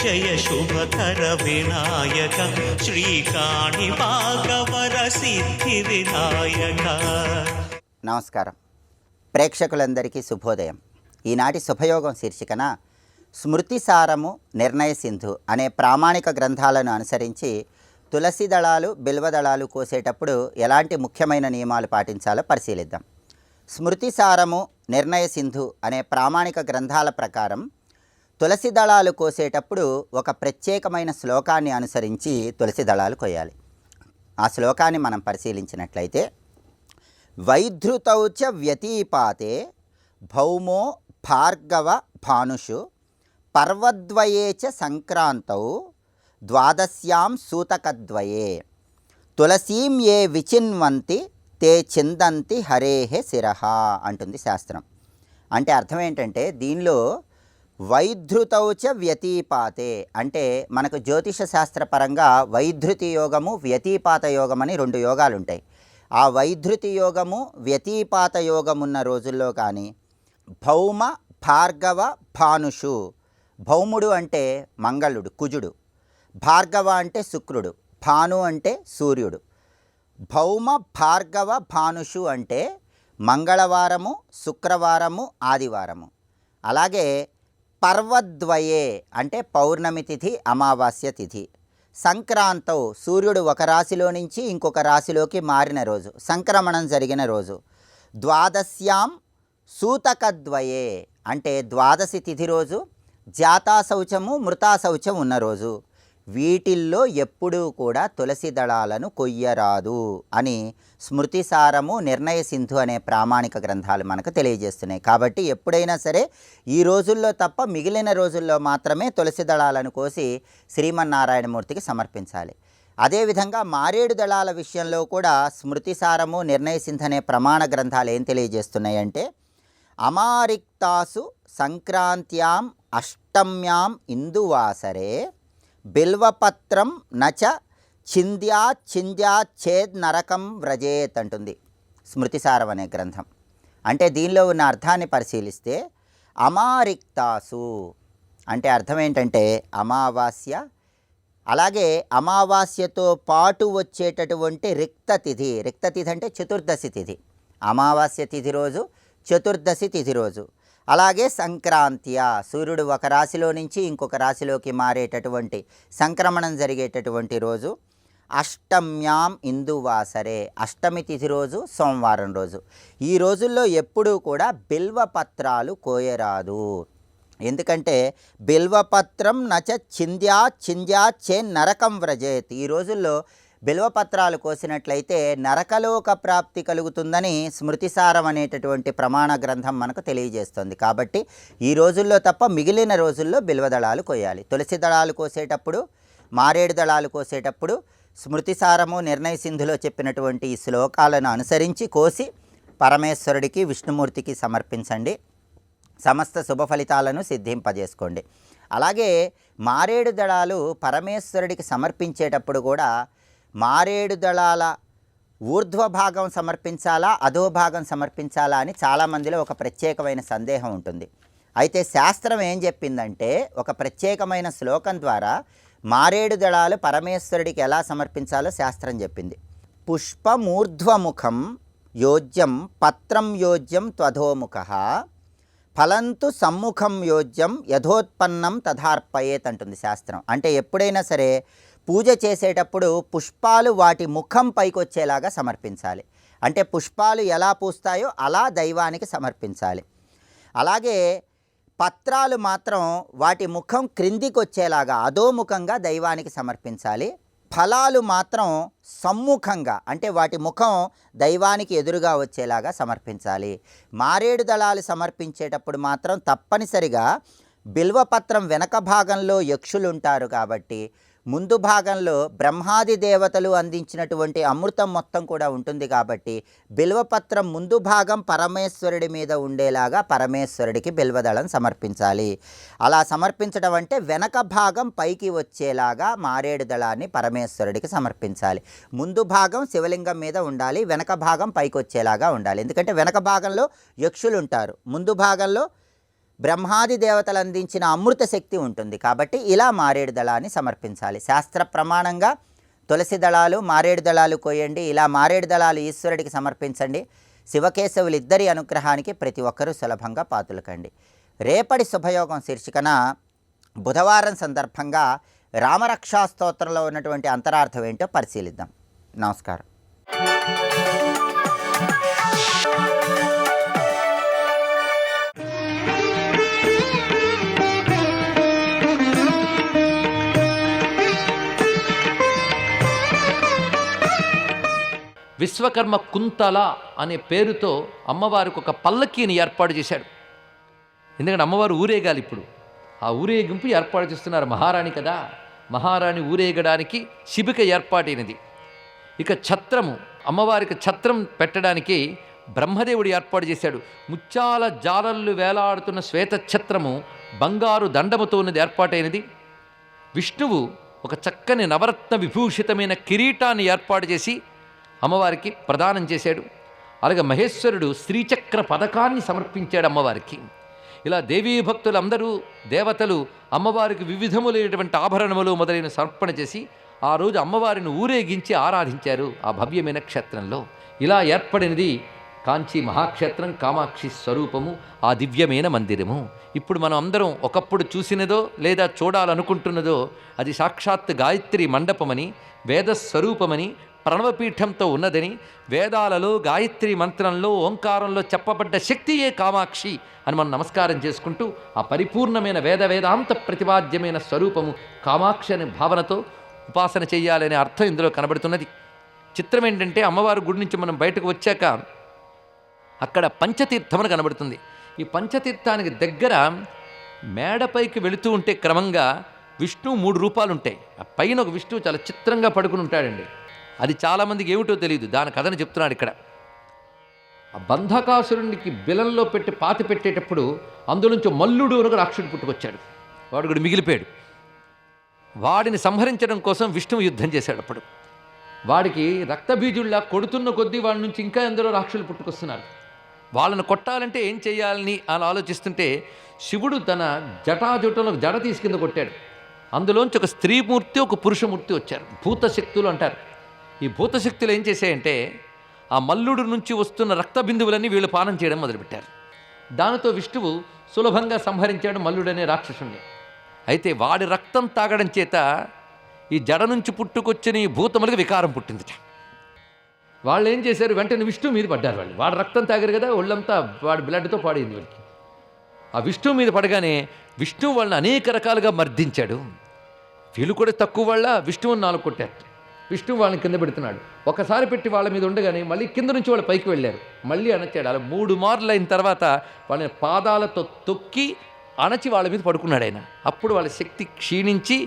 జయ శుభకర వినాయక శ్రీకాణి భాగవర సిద్ధి వినాయక. నమస్కారం. ప్రేక్షకులందరికీ శుభోదయం. ఈనాటి శుభయోగం శీర్షికన స్మృతి సారము నిర్ణయ సింధు అనే ప్రామాణిక గ్రంథాలను అనుసరించి తులసి దళాలు బిల్వదళాలు కోసేటప్పుడు ఎలాంటి ముఖ్యమైన నియమాలు పాటించాలో పరిశీలిద్దాం. స్మృతి సారము నిర్ణయ సింధు అనే ప్రామాణిక గ్రంథాల ప్రకారం తులసి దళాలు కోసేటప్పుడు ఒక ప్రత్యేకమైన శ్లోకాన్ని అనుసరించి తులసి దళాలు కొయ్యాలి. ఆ శ్లోకాన్ని మనం పరిశీలించినట్లయితే, వైధృతౌ చ వ్యతీపాతే భౌమో భార్గవ భానుషు పర్వద్వయే చ సంక్రాంతౌ ద్వాదశ్యాం సూతకద్వయే తులసీం ఏ విచిన్వంతి తే చిందంతి హరేహే శిరః అంటుంది శాస్త్రం. అంటే అర్థం ఏంటంటే, దీనిలో వైధృతౌ చ వ్యతీపాతే అంటే మనకు జ్యోతిష శాస్త్రపరంగా వైధృతి యోగము వ్యతీపాత యోగం అని రెండు యోగాలు ఉంటాయి. ఆ వైధృతి యోగము వ్యతీపాత యోగం ఉన్న రోజుల్లో కానీ భౌమ భార్గవ భానుషు, భౌముడు అంటే మంగళుడు కుజుడు, భార్గవ అంటే శుక్రుడు, భాను అంటే సూర్యుడు. భౌమ భార్గవ భానుషు అంటే మంగళవారము, శుక్రవారము, ఆదివారము. అలాగే పర్వద్వయే అంటే పౌర్ణమి తిథి, అమావాస్య తిథి. సంక్రాంతౌ సూర్యుడు ఒక రాశిలో నుంచి ఇంకొక రాశిలోకి మారిన రోజు, సంక్రమణం జరిగిన రోజు. ద్వాదశ్యాం సూతకద్వయే అంటే ద్వాదశి తిథి రోజు, జాతాశౌచము మృతాశౌచం ఉన్న రోజు. వీటిల్లో ఎప్పుడూ కూడా తులసి దళాలను కొయ్యరాదు అని స్మృతి సారము నిర్ణయ సింధు అనే ప్రామాణిక గ్రంథాలు మనకు తెలియజేస్తున్నాయి. కాబట్టి ఎప్పుడైనా సరే ఈ రోజుల్లో తప్ప మిగిలిన రోజుల్లో మాత్రమే తులసి దళాలను కోసి శ్రీమన్నారాయణమూర్తికి సమర్పించాలి. అదేవిధంగా మారేడు దళాల విషయంలో కూడా స్మృతి సారము నిర్ణయ సింధు అనే ప్రమాణ గ్రంథాలు ఏం తెలియజేస్తున్నాయంటే, అమారిక్తాసు సంక్రాంత్యాం అష్టమ్యాం ఇందువాసరే బిల్వపత్రం నచ చింద్యాచ్ఛేద్ నరకం వ్రజేత్ అంటుంది స్మృతిసారం అనే గ్రంథం. అంటే దీనిలో ఉన్న అర్థాన్ని పరిశీలిస్తే, అమారిక్తాసు అంటే అర్థం ఏంటంటే అమావాస్య, అలాగే అమావాస్యతో పాటు వచ్చేటటువంటి రిక్తతిథి. రిక్తతిథి అంటే చతుర్దశి తిథి, అమావాస్య తిథి రోజు, చతుర్దశి తిథి రోజు. అలాగే సంక్రాంత్య సూర్యుడు ఒక రాశిలో నుంచి ఇంకొక రాశిలోకి మారేటటువంటి సంక్రమణం జరిగేటటువంటి రోజు. అష్టమ్యాం ఇందువాసరే అష్టమి తిథి రోజు, సోమవారం రోజు. ఈ రోజుల్లో ఎప్పుడూ కూడా బిల్వపత్రాలు కోయరాదు. ఎందుకంటే బిల్వపత్రం నచ చింద్యాచ్ఛే నరకం వ్రజేత్. ఈ రోజుల్లో బిల్వపత్రాలు కోసినట్లయితే నరకలోక ప్రాప్తి కలుగుతుందని స్మృతిసారం అనేటటువంటి ప్రమాణ గ్రంథం మనకు తెలియజేస్తుంది. కాబట్టి ఈ రోజుల్లో తప్ప మిగిలిన రోజుల్లో బిల్వదళాలు కోయాలి. తులసి దళాలు కోసేటప్పుడు, మారేడు దళాలు కోసేటప్పుడు స్మృతిసారము నిర్ణయ సింధులో చెప్పినటువంటి ఈ శ్లోకాలను అనుసరించి కోసి పరమేశ్వరుడికి విష్ణుమూర్తికి సమర్పించండి. సమస్త శుభ ఫలితాలను సిద్ధింపజేసుకోండి. అలాగే మారేడు దళాలు పరమేశ్వరుడికి సమర్పించేటప్పుడు కూడా మారేడు దళాల ఊర్ధ్వభాగం సమర్పించాలా, అధోభాగం సమర్పించాలా అని చాలామందిలో ఒక ప్రత్యేకమైన సందేహం ఉంటుంది. అయితే శాస్త్రం ఏం చెప్పిందంటే, ఒక ప్రత్యేకమైన శ్లోకం ద్వారా మారేడు దళాలు పరమేశ్వరుడికి ఎలా సమర్పించాలో శాస్త్రం చెప్పింది. పుష్పమూర్ధ్వముఖం యోజ్యం పత్రం యోజ్యం త్వధోముఖః ఫలంతు సమ్ముఖం యోజ్యం యథోత్పన్నం తథార్పయేత్ అంటుంది శాస్త్రం. అంటే ఎప్పుడైనా సరే పూజ చేసేటప్పుడు పుష్పాలు వాటి ముఖం పైకి వచ్చేలాగా సమర్పించాలి. అంటే పుష్పాలు ఎలా పూస్తాయో అలా దైవానికి సమర్పించాలి. అలాగే పత్రాలు మాత్రం వాటి ముఖం క్రిందికి వచ్చేలాగా అధోముఖంగా దైవానికి సమర్పించాలి. ఫలాలు మాత్రం సమ్ముఖంగా అంటే వాటి ముఖం దైవానికి ఎదురుగా వచ్చేలాగా సమర్పించాలి. మారేడు దళాలు సమర్పించేటప్పుడు మాత్రం తప్పనిసరిగా బిల్వపత్రం వెనక భాగంలో యక్షులు ఉంటారు కాబట్టి ముందు భాగంలో బ్రహ్మాది దేవతలు అందించినటువంటి అమృతం మొత్తం కూడా ఉంటుంది కాబట్టి బిల్వపత్రం ముందు భాగం పరమేశ్వరుడి మీద ఉండేలాగా పరమేశ్వరుడికి బిల్వదళం సమర్పించాలి. అలా సమర్పించడం అంటే వెనక భాగం పైకి వచ్చేలాగా మారేడు దళాన్ని పరమేశ్వరుడికి సమర్పించాలి. ముందు భాగం శివలింగం మీద ఉండాలి, వెనక భాగం పైకి వచ్చేలాగా ఉండాలి. ఎందుకంటే వెనక భాగంలో యక్షులు ఉంటారు, ముందు భాగంలో బ్రహ్మాది దేవతలు అందించిన అమృత శక్తి ఉంటుంది. కాబట్టి ఇలా మారేడు దళాన్ని సమర్పించాలి. శాస్త్ర ప్రమాణంగా తులసి దళాలు, మారేడు దళాలు కోయండి. ఇలా మారేడు దళాలు ఈశ్వరుడికి సమర్పించండి. శివకేశవులు ఇద్దరి అనుగ్రహానికి ప్రతి ఒక్కరూ సులభంగా పాతులకండి. రేపటి శుభయోగం శీర్షికన బుధవారం సందర్భంగా రామరక్షా స్తోత్రంలో ఉన్నటువంటి అంతరార్థం ఏంటో పరిశీలిద్దాం. నమస్కారం. విశ్వకర్మ కుంతల అనే పేరుతో అమ్మవారికి ఒక పల్లకీని ఏర్పాటు చేశాడు. ఎందుకంటే అమ్మవారు ఊరేగాలి. ఇప్పుడు ఆ ఊరేగింపు ఏర్పాటు చేస్తున్నారు. మహారాణి కదా, మహారాణి ఊరేగడానికి శిబిక ఏర్పాటైనది. ఇక ఛత్రము, అమ్మవారికి ఛత్రం పెట్టడానికి బ్రహ్మదేవుడు ఏర్పాటు చేశాడు. ముత్యాల జాలర్లు వేలాడుతున్న శ్వేత ఛత్రము బంగారు దండముతో ఉన్నది ఏర్పాటైనది. విష్ణువు ఒక చక్కని నవరత్న విభూషితమైన కిరీటాన్ని ఏర్పాటు చేసి అమ్మవారికి ప్రదానం చేశాడు. అలాగే మహేశ్వరుడు శ్రీచక్ర పథకాన్ని సమర్పించాడు అమ్మవారికి. ఇలా దేవీ భక్తులందరూ దేవతలు అమ్మవారికి వివిధములైనటువంటి ఆభరణములు మొదలైన సమర్పణ చేసి ఆ రోజు అమ్మవారిని ఊరేగించి ఆరాధించారు ఆ భవ్యమైన క్షేత్రంలో. ఇలా ఏర్పడినది కాంచీ మహాక్షేత్రం, కామాక్షి స్వరూపము, ఆ దివ్యమైన మందిరము. ఇప్పుడు మనం అందరం ఒకప్పుడు చూసినదో లేదా చూడాలనుకుంటున్నదో అది సాక్షాత్ గాయత్రి మండపమని, వేదస్వరూపమని, ప్రణవపీఠంతో ఉన్నదని, వేదాలలో గాయత్రి మంత్రంలో ఓంకారంలో చెప్పబడ్డ శక్తియే కామాక్షి అని మనం నమస్కారం చేసుకుంటూ ఆ పరిపూర్ణమైన వేదాంత ప్రతిపాద్యమైన స్వరూపము కామాక్షి అనే భావనతో ఉపాసన చేయాలనే అర్థం ఇందులో కనబడుతున్నది. చిత్రం ఏంటంటే అమ్మవారి గుడి నుంచి మనం బయటకు వచ్చాక అక్కడ పంచతీర్థమని కనబడుతుంది. ఈ పంచతీర్థానికి దగ్గర మేడపైకి వెళుతూ ఉంటే క్రమంగా విష్ణువు 3 రూపాలు ఉంటాయి. ఆ పైన ఒక విష్ణువు చాలా చిత్రంగా పడుకుని ఉంటాడండి. అది చాలామందికి ఏమిటో తెలియదు. దాని కథను చెప్తున్నాడు ఇక్కడ. ఆ బంధకాసురునికి బిలంలో పెట్టి పాతి పెట్టేటప్పుడు అందులోంచి మల్లుడు అని ఒక రాక్షసుడు పుట్టుకొచ్చాడు. వాడు కూడా మిగిలిపోయాడు. వాడిని సంహరించడం కోసం విష్ణువు యుద్ధం చేశాడు. అప్పుడు వాడికి రక్తబీజుల్లా కొడుతున్న కొద్దీ వాడి నుంచి ఇంకా ఎందరో రాక్షసులు పుట్టుకొస్తున్నారు. వాళ్ళను కొట్టాలంటే ఏం చేయాలని అలా ఆలోచిస్తుంటే శివుడు తన జటాజుటంలో జడ తీసి కింద కొట్టాడు. అందులోంచి ఒక స్త్రీమూర్తి, ఒక పురుషమూర్తి వచ్చారు. భూతశక్తులు అంటారు. ఈ భూతశక్తులు ఏం చేశాయంటే ఆ మల్లుడు నుంచి వస్తున్న రక్త బిందువులన్నీ వీళ్ళు పానం చేయడం మొదలుపెట్టారు. దానితో విష్ణువు సులభంగా సంహరించాడు మల్లుడనే రాక్షసుని. అయితే వాడి రక్తం తాగడం చేత ఈ జడ నుంచి పుట్టుకొచ్చిన ఈ భూతములకు వికారం పుట్టిందిట. వాళ్ళు ఏం చేశారు, వెంటనే విష్ణువు మీద పడ్డారు. వాడు రక్తం తాగారు కదా, ఒళ్ళంతా వాడి బ్లడ్తో పాడైంది వీళ్ళకి. ఆ విష్ణువు మీద పడగానే విష్ణువు వాళ్ళని అనేక రకాలుగా మర్దించాడు. వీళ్ళు కూడా తక్కువ వాళ్ళ విష్ణువుని 4 కొట్టారు. విష్ణువు వాళ్ళని కింద పెడుతున్నాడు. ఒకసారి పెట్టి వాళ్ళ మీద ఉండగానే మళ్ళీ కింద నుంచి వాళ్ళు పైకి వెళ్ళారు. మళ్ళీ అణచాడు. అలా 3 మార్లు అయిన తర్వాత వాళ్ళని పాదాలతో తొక్కి అణచి వాళ్ళ మీద పడుకున్నాడు ఆయన. అప్పుడు వాళ్ళ శక్తి క్షీణించి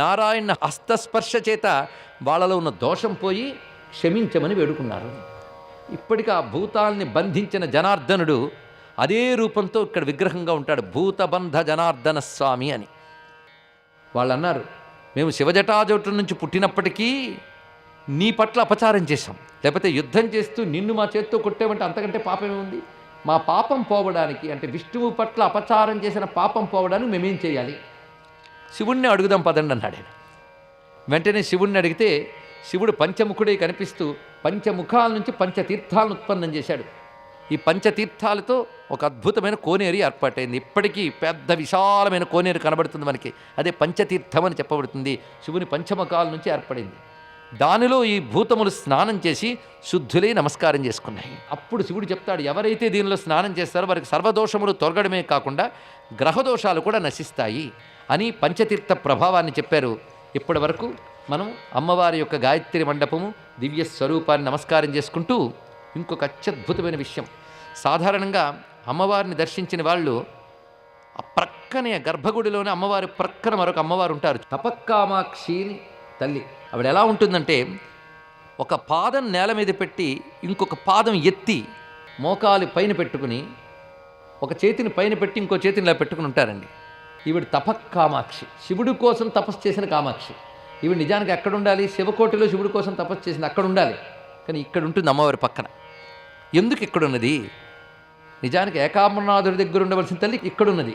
నారాయణ హస్తస్పర్శ చేత వాళ్ళలో ఉన్న దోషం పోయి క్షమించమని వేడుకున్నారు. ఇప్పటికీ ఆ భూతాల్ని బంధించిన జనార్దనుడు అదే రూపంతో ఇక్కడ విగ్రహంగా ఉంటాడు. భూతబంధ జనార్దన స్వామి అని. వాళ్ళు అన్నారు, మేము శివజటాజోటు నుంచి పుట్టినప్పటికీ నీ పట్ల అపచారం చేశాం, లేకపోతే యుద్ధం చేస్తూ నిన్ను మా చేత్తో కొట్టామంటే అంతకంటే పాపమే ఉంది. మా పాపం పోవడానికి, అంటే విష్ణువు పట్ల అపచారం చేసిన పాపం పోవడానికి మేమేం చేయాలి? శివుణ్ణి అడుగుదాం పదండి అన్నాడు ఆయన. వెంటనే శివుణ్ణి అడిగితే శివుడు పంచముఖుడే కనిపిస్తూ పంచముఖాల నుంచి పంచతీర్థాలను ఉత్పన్నం చేశాడు. ఈ పంచతీర్థాలతో ఒక అద్భుతమైన కోనేరు ఏర్పాటైంది. ఇప్పటికీ పెద్ద విశాలమైన కోనేరు కనబడుతుంది మనకి. అదే పంచతీర్థం అని చెప్పబడుతుంది. శివుని పంచముఖాల నుంచి ఏర్పడింది. దానిలో ఈ భూతములు స్నానం చేసి శుద్ధులై నమస్కారం చేసుకున్నాయి. అప్పుడు శివుడు చెప్తాడు, ఎవరైతే దీనిలో స్నానం చేస్తారో వారికి సర్వదోషములు తొలగడమే కాకుండా గ్రహదోషాలు కూడా నశిస్తాయి అని పంచతీర్థ ప్రభావాన్ని చెప్పారు. ఇప్పటి వరకు మనం అమ్మవారి యొక్క గాయత్రి మండపము దివ్య స్వరూపాన్ని నమస్కారం చేసుకుంటూ ఇంకొక అత్యద్భుతమైన విషయం, సాధారణంగా అమ్మవారిని దర్శించిన వాళ్ళు ఆ ప్రక్కనే గర్భగుడిలోనే అమ్మవారి ప్రక్కన మరొక అమ్మవారు ఉంటారు, తపక్కామాక్షిని తల్లి. ఆవిడ ఎలా ఉంటుందంటే ఒక పాదం నేల మీద పెట్టి ఇంకొక పాదం ఎత్తి మోకాలి పైన పెట్టుకుని ఒక చేతిని పైన పెట్టి ఇంకో చేతిని ఇలా పెట్టుకుని ఉంటారండి. ఈవిడ తపక్కామాక్షి, శివుడి కోసం తపస్సు చేసిన కామాక్షి. ఈవిడ నిజానికి ఎక్కడ ఉండాలి? శివకోటిలో శివుడి కోసం తపస్సు చేసింది అక్కడ ఉండాలి, కానీ ఇక్కడ ఉంటుంది అమ్మవారి పక్కన. ఎందుకు ఇక్కడున్నది నిజానికి ఏకాంబరనాథుడి దగ్గర ఉండవలసిన తల్లి ఇక్కడున్నది.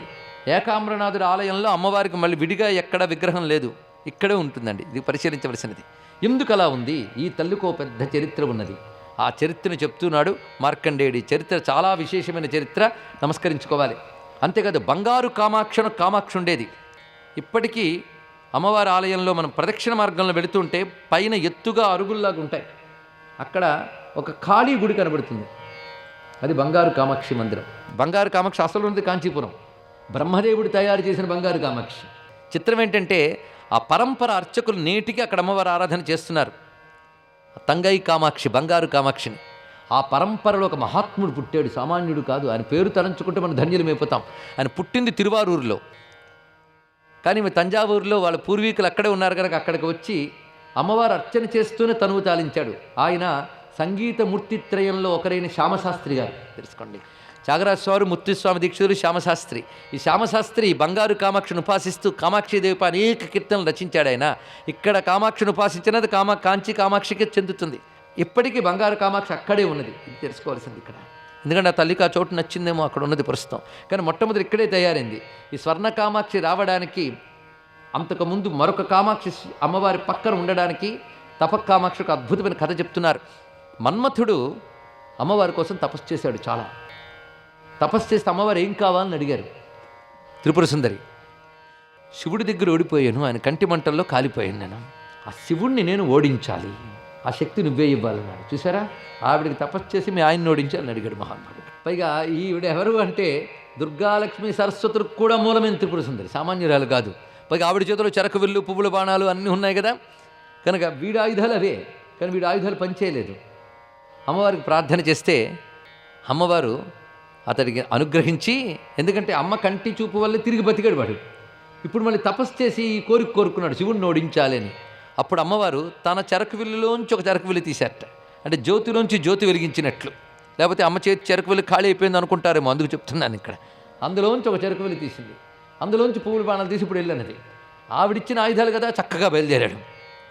ఏకాంబరనాథుడి ఆలయంలో అమ్మవారికి మళ్ళీ విడిగా ఎక్కడ విగ్రహం లేదు, ఇక్కడే ఉంటుందండి. ఇది పరిశీలించవలసినది. ఎందుకు అలా ఉంది? ఈ తల్లికి ఓ పెద్ద చరిత్ర ఉన్నది. ఆ చరిత్రను చెప్తున్నాడు మార్కండేయుడి. చరిత్ర చాలా విశేషమైన చరిత్ర, నమస్కరించుకోవాలి. అంతేకాదు బంగారు కామాక్షి ఉండేది. ఇప్పటికీ అమ్మవారి ఆలయంలో మనం ప్రదక్షిణ మార్గంలో వెళుతుంటే పైన ఎత్తుగా అరుగుల్లాగా ఉంటాయి. అక్కడ ఒక ఖాళీ గుడి కనబడుతుంది. అది బంగారు కామాక్షి మందిరం. బంగారు కామాక్షి అసలు ఉన్నది కాంచీపురం, బ్రహ్మదేవుడు తయారు చేసిన బంగారు కామాక్షి. చిత్రం ఏంటంటే ఆ పరంపర అర్చకులు నేటికి అక్కడ అమ్మవారి ఆరాధన చేస్తున్నారు. తంగై కామాక్షి, బంగారు కామాక్షిని. ఆ పరంపరలో ఒక మహాత్ముడు పుట్టాడు, సామాన్యుడు కాదు. ఆయన పేరు తలంచుకుంటే మనం ధన్యులమైపోతాం. ఆయన పుట్టింది తిరువారూరులో, కానీ తంజావూరులో వాళ్ళ పూర్వీకులు అక్కడే ఉన్నారు కనుక అక్కడికి వచ్చి అమ్మవారు అర్చన చేస్తూనే తనువు తాలించాడు. ఆయన సంగీత మూర్తిత్రయంలో ఒకరైన శ్యామశాస్త్రి గారు. తెలుసుకోండి, త్యాగరాజస్వామి, ముత్తుస్వామి దీక్షితులు, శ్యామశాస్త్రి. ఈ శ్యామశాస్త్రి బంగారు కామాక్షిని ఉపాసిస్తూ కామాక్షిదేవిపై అనేక కీర్తనలు రచించాడు ఆయన. ఇక్కడ కామాక్షిని ఉపాసించినది కాంచి కామాక్షికి చెందుతుంది. ఇప్పటికీ బంగారు కామాక్షి అక్కడే ఉన్నది. ఇది తెలుసుకోవాల్సింది ఇక్కడ. ఎందుకంటే ఆ తల్లికి ఆ చోటు నచ్చిందేమో, అక్కడ ఉన్నది ప్రస్తుతం. కానీ మొట్టమొదటి ఇక్కడే తయారైంది. ఈ స్వర్ణ కామాక్షి రావడానికి అంతకుముందు మరొక కామాక్షి అమ్మవారి పక్కన ఉండడానికి తపక్ కామాక్షి ఒక అద్భుతమైన కథ చెప్తున్నారు. మన్మథుడు అమ్మవారి కోసం తపస్సు చేశాడు. చాలా తపస్సు చేస్తే అమ్మవారు ఏం కావాలని అడిగారు. త్రిపుర సుందరి, శివుడి దగ్గర ఓడిపోయాను, ఆయన కంటి మంటల్లో కాలిపోయాను నేను. ఆ శివుణ్ణి నేను ఓడించాలి, ఆ శక్తి నువ్వే ఇవ్వాలన్నాడు. చూసారా, ఆవిడికి తపస్సు చేసి మీ ఆయన్ని ఓడించాలని అడిగాడు మహాత్ముడు. పైగా ఈవిడ ఎవరు అంటే దుర్గాలక్ష్మి సరస్వతులకు కూడా మూలమైన త్రిపుర సుందరి, సామాన్యురాలు కాదు. పైగా ఆవిడ చేతిలో చెరకు విల్లు, పువ్వుల బాణాలు అన్నీ ఉన్నాయి కదా. కనుక వీడి ఆయుధాలు అవే, కానీ వీడి ఆయుధాలు పనిచేయలేదు. అమ్మవారికి ప్రార్థన చేస్తే అమ్మవారు అతడికి అనుగ్రహించి, ఎందుకంటే అమ్మ కంటి చూపు వల్ల తిరిగి బతికాడు వాడు. ఇప్పుడు మళ్ళీ తపస్సు చేసి కోరుకున్నాడు శివుడిని ఓడించాలి అని. అప్పుడు అమ్మవారు తన చెరకు విల్లులోంచి ఒక చెరకు విల్లు తీశారట. అంటే జ్యోతిలోంచి జ్యోతి వెలిగించినట్లు. లేకపోతే అమ్మ చేతి చెరకు విల్లు ఖాళీ అయిపోయింది అనుకుంటారేమో, అందుకు చెప్తున్నాను ఇక్కడ. అందులోంచి ఒక చెరకు విల్లు తీసింది, అందులోంచి పువ్వుల బాణాలు తీసి ఇప్పుడు వెళ్ళినది. ఆవిడిచ్చిన ఆయుధాలు కదా, చక్కగా బయలుదేరాడు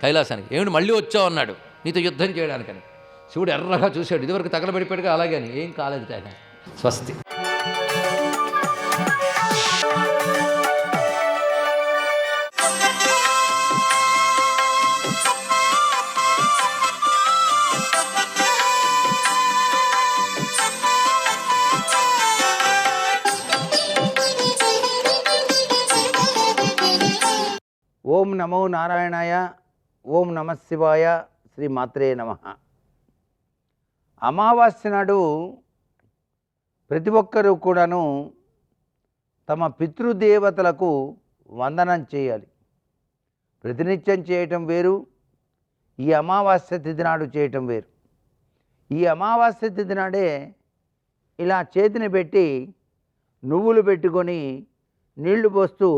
కైలాసానికి. ఏమిటి మళ్ళీ వచ్చావు అన్నాడు, నీతో యుద్ధం చేయడానికని. శివుడు ఎర్రగా చూశాడు, ఇదివరకు తగలబడిపోయాడుగా, అలాగే అని. ఏం కాలేదు ఆయన. స్వస్తి. ఓం నమో నారాయణాయ, ఓం నమ శివాయ, శ్రీ మాత్రే నమః. అమావాస్య నాడు ప్రతి ఒక్కరూ కూడాను తమ పితృదేవతలకు వందనం చేయాలి. ప్రతినిత్యం చేయటం వేరు, ఈ అమావాస్య తిథి నాడు చేయటం వేరు. ఈ అమావాస్య తిథి నాడే ఇలా చేతిని పెట్టి నువ్వులు పెట్టుకొని నీళ్లు పోస్తూ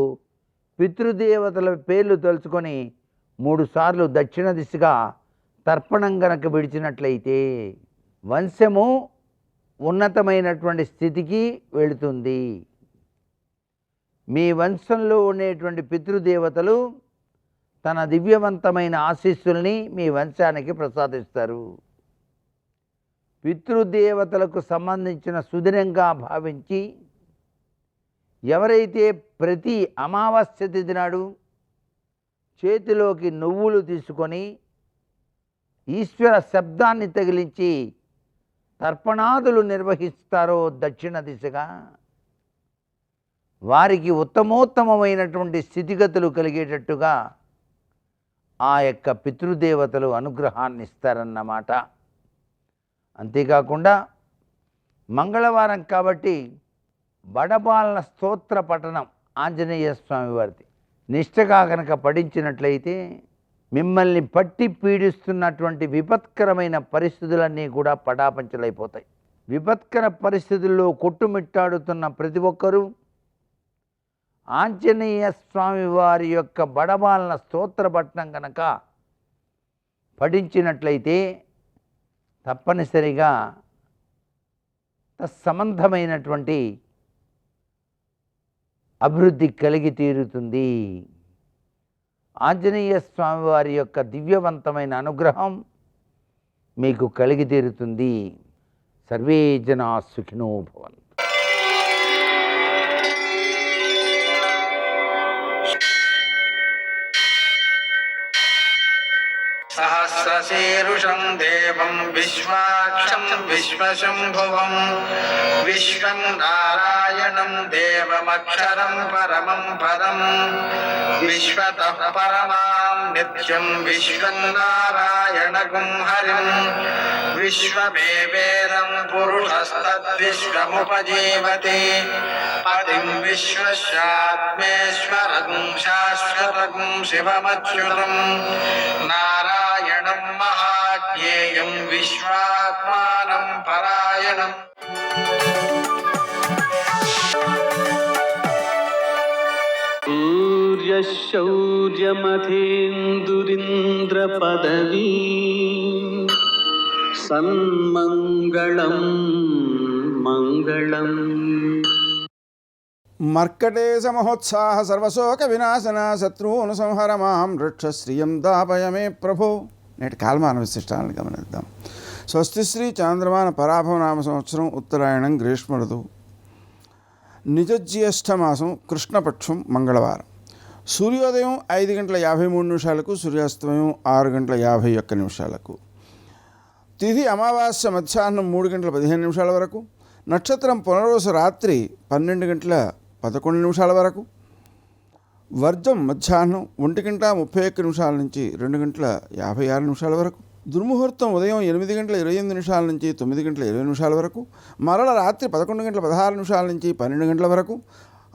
పితృదేవతల పేర్లు తలుచుకొని 3 సార్లు దక్షిణ దిశగా తర్పణం గనక విడిచినట్లయితే వంశము ఉన్నతమైనటువంటి స్థితికి వెళుతుంది. మీ వంశంలో ఉండేటువంటి పితృదేవతలు తన దివ్యవంతమైన ఆశీస్సుల్ని మీ వంశానికి ప్రసాదిస్తారు. పితృదేవతలకు సంబంధించిన సుదినంగా భావించి ఎవరైతే ప్రతి అమావాస్య తిథి నాడు చేతిలోకి నువ్వులు తీసుకొని ఈశ్వర శబ్దాన్ని తగిలించి తర్పణాదులు నిర్వహిస్తారో దక్షిణ దిశగా, వారికి ఉత్తమోత్తమమైనటువంటి స్థితిగతులు కలిగేటట్టుగా ఆ యొక్క పితృదేవతలు అనుగ్రహాన్ని ఇస్తారన్నమాట. అంతేకాకుండా మంగళవారం కాబట్టి బడబాలన స్తోత్ర పఠనం ఆంజనేయ స్వామి వారిది నిష్ఠగా కనుక పఠించినట్లయితే మిమ్మల్ని పట్టి పీడిస్తున్నటువంటి విపత్కరమైన పరిస్థితులన్నీ కూడా పటాపంచలైపోతాయి. విపత్కర పరిస్థితుల్లో కొట్టుమిట్టాడుతున్న ప్రతి ఒక్కరూ ఆంజనేయ స్వామి వారి యొక్క బడబాలన స్తోత్ర పఠనం కనుక పఠించినట్లయితే తప్పనిసరిగా తత్సంబంధమైనటువంటి అభివృద్ధి కలిగి తీరుతుంది. ఆంజనేయ స్వామి వారి యొక్క దివ్యవంతమైన అనుగ్రహం మీకు కలిగి తీరుతుంది. సర్వే జనా సుఖినో భవంతు. सहस्रशीरुषं देवं विश्वाक्षं विश्वशम्भुवं विश्वं नारायणं देवमक्षरं परमं पदं विश्वतः परमां नित्यं विश्वं नारायणगुं हरिं विश्वमेवेदं पुरुषस्तद्विश्वमुपजीवति पतिं विश्वस्यात्मेश्वरं शाश्वतं शिवमच्युतं नारायणं महाज्ञेयं विश्वात्मानं परायणम् शौर्यमथेन्दुरिन्द्रपदवी सन्मङ्गलं मङ्गलम् మర్కటేశ మహోత్సాహ సర్వశోక వినాశన శత్రువును సంహర మాం రక్ష శ్రియం దాపయమే ప్రభో. నేటి కాలమాన విశిష్టాలను గమనిద్దాం. స్వస్తి శ్రీ చాంద్రమాన పరాభవనామ సంవత్సరం ఉత్తరాయణం గ్రీష్మ ఋతువు నిజజ్యేష్ఠమాసం కృష్ణపక్షం మంగళవారం. సూర్యోదయం 5:53 సూర్యాస్తమయం 6:51 తిథి అమావాస్య మధ్యాహ్నం 3:15 వరకు. నక్షత్రం పునర్వసు రాత్రి 12:11 వరకు. వర్జం మధ్యాహ్నం 1:31 నుంచి 2:56 వరకు. దుర్ముహూర్తం ఉదయం 8:28 నుంచి 9:20 వరకు. మరల రాత్రి 11:16 నుంచి 12 వరకు.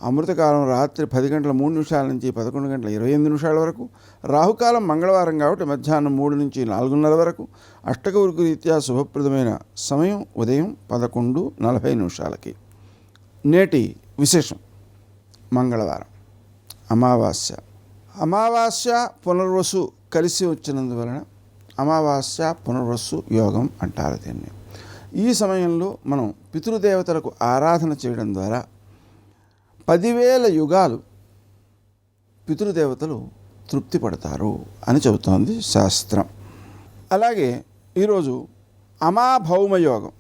అమృతకాలం రాత్రి 10:03 నుంచి 11:28 వరకు. రాహుకాలం మంగళవారం కాబట్టి మధ్యాహ్నం 3 నుంచి 4:30 వరకు. అష్టకవృకు రీత్యా శుభప్రదమైన సమయం ఉదయం 11:40. నేటి విశేషం మంగళవారం అమావాస్య. అమావాస్య పునర్వసు కలిసి వచ్చినందువలన అమావాస్య పునర్వసు యోగం అంటారు దీన్ని. ఈ సమయంలో మనం పితృదేవతలకు ఆరాధన చేయడం ద్వారా 10,000 యుగాలు పితృదేవతలు తృప్తి పడతారు అని చెబుతోంది శాస్త్రం. అలాగే ఈరోజు అమాభౌమయోగం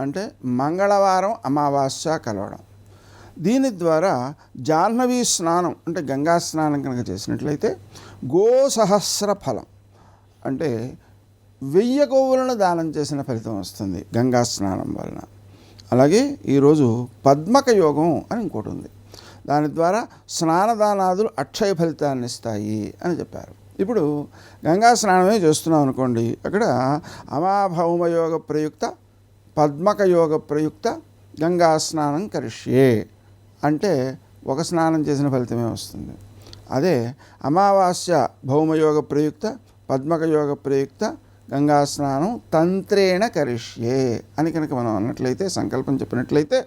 అంటే మంగళవారం అమావాస్య కలవడం. దీని ద్వారా జాహ్నవీ స్నానం అంటే గంగా స్నానం కనుక చేసినట్లయితే గోసహస్ర ఫలం అంటే 1000 గోవులను దానం చేసిన ఫలితం వస్తుంది గంగా స్నానం వలన. అలాగే ఈరోజు పద్మక యోగం అని ఇంకోటి ఉంది. దాని ద్వారా స్నానదానాదులు అక్షయ ఫలితాన్ని ఇస్తాయి అని చెప్పారు. ఇప్పుడు గంగా స్నానమే చేస్తున్నాం అనుకోండి, అక్కడ అమాభౌమయోగ ప్రయుక్త పద్మక యోగ ప్రయుక్త గంగా స్నానం కరిష్యే అంటే ఒక స్నానం చేసిన ఫలితమే వస్తుంది. అదే అమావాస్య భౌమయోగ ప్రయుక్త పద్మక యోగ ప్రయుక్త గంగా స్నానం తంత్రేణ కరిష్యే అని కనుక మనం అన్నట్లయితే, సంకల్పం చెప్పినట్లయితే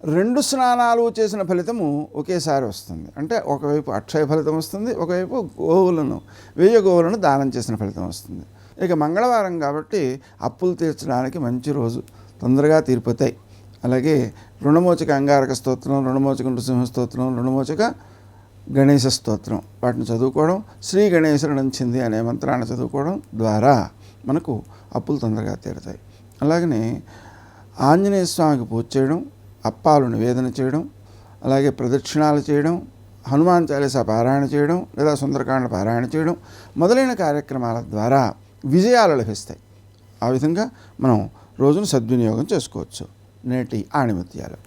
2 స్నానాలు చేసిన ఫలితము ఒకేసారి వస్తుంది. అంటే ఒకవైపు అక్షయ ఫలితం వస్తుంది, ఒకవైపు 1000 గోవులను దానం చేసిన ఫలితం వస్తుంది. ఇక మంగళవారం కాబట్టి అప్పులు తీర్చడానికి మంచి రోజు, తొందరగా తీరిపోతాయి. అలాగే రుణమోచక అంగారక స్తోత్రం, రుణమోచక నృసింహ స్తోత్రం, రుణమోచక గణేశ స్తోత్రం వాటిని చదువుకోవడం, శ్రీ గణేశుడిచ్చింది అనే మంత్రాన్ని చదువుకోవడం ద్వారా మనకు అప్పులు తొందరగా తీరుతాయి. అలాగనే ఆంజనేయ స్వామికి పూజ చేయడం, అప్పాలు నివేదన చేయడం, అలాగే ప్రదక్షిణాలు చేయడం, హనుమాన్ చాలీసా పారాయణ చేయడం లేదా సుందరకాండ పారాయణ చేయడం మొదలైన కార్యక్రమాల ద్వారా విజయాలు లభిస్తాయి. ఆ విధంగా మనం రోజును సద్వినియోగం చేసుకోవచ్చు. నేటి ఆణిముత్యాలు.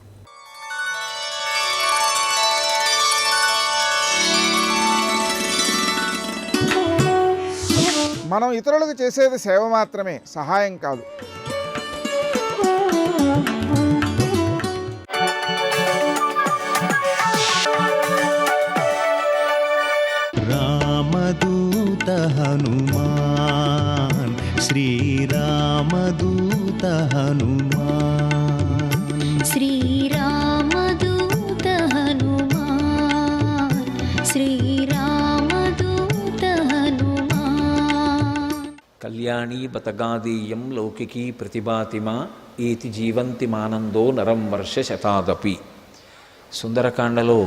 మనం ఇతరులకు చేసేది సేవ మాత్రమే, సహాయం కాదు. రామదూత హనుమాన్ శ్రీరామదూత హనుమాన్ శ్రీరామదూత హనుమాన్ శ్రీరామదూత హనుమాన్. కళ్యాణీ బతగాదీయం లౌకికీ ప్రతిభాతిమా ఏతి జీవంతి మానందో నరం వర్ష శతాదపి. సుందరకాండలో